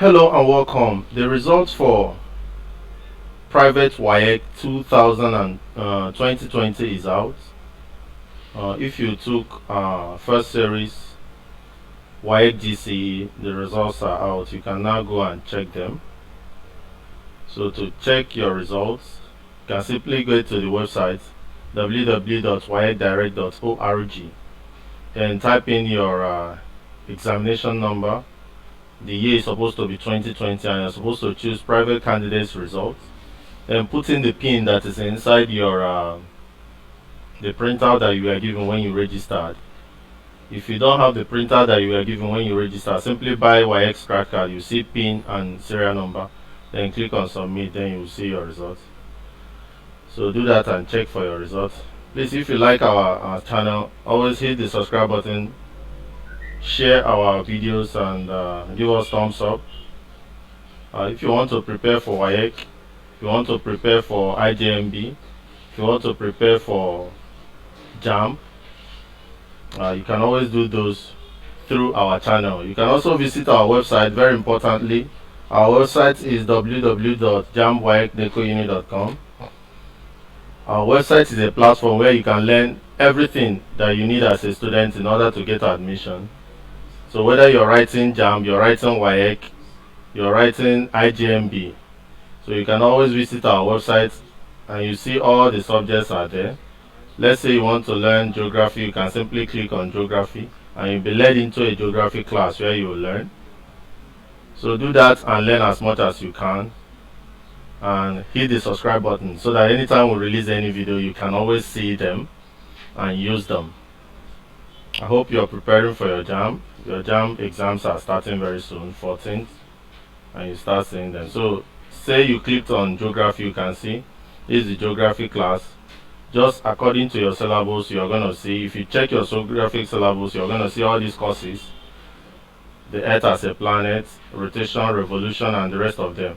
Hello and welcome. The results for private Waec 2020 is out. If you took first series Waec GCE, the results are out. You can now go and check them. So to check your results, you can simply go to the website www.waecdirect.org and type in your examination number. The year is supposed to be 2020 and you're supposed to choose private candidates results. Then put in the pin that is inside your the printout that you were given when you registered. If you don't have the printout that you were given when you registered, simply buy Waec scratch card. You see pin and serial number, then click on submit, then you will see your results. So do that and check for your results. Please, if you like our channel, always hit the subscribe button, share our videos, and give us thumbs up. If you want to prepare for Waec, if you want to prepare for IJMB, if you want to prepare for JAM, you can always do those through our channel. You can also visit our website. Very importantly, our website is www.jamwaecnecouni.com. Our website is a platform where you can learn everything that you need as a student in order to get admission. So whether you're writing JAM, you're writing Waec, you're writing IJMB, so you can always visit our website and you see all the subjects are there. Let's say you want to learn geography, you can simply click on geography and you'll be led into a geography class where you will learn. So do that and learn as much as you can, and hit the subscribe button so that anytime we release any video you can always see them and use them. I hope you're preparing for your JAM. Your JAM exams are starting very soon, 14th, and you start seeing them. So say you clicked on geography, you can see this is the geography class. Just according to your syllabus, you're going to see, if you check your geographic syllabus, you're going to see all these courses: the Earth as a planet, rotation, revolution, and the rest of them.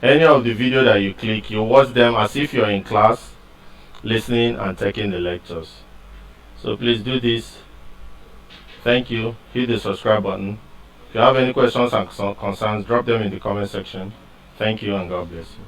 Any of the video that you click, you watch them as if you're in class, listening and taking the lectures. So please do this. Thank you. Hit the subscribe button. If you have any questions and concerns, drop them in the comment section. Thank you and God bless you.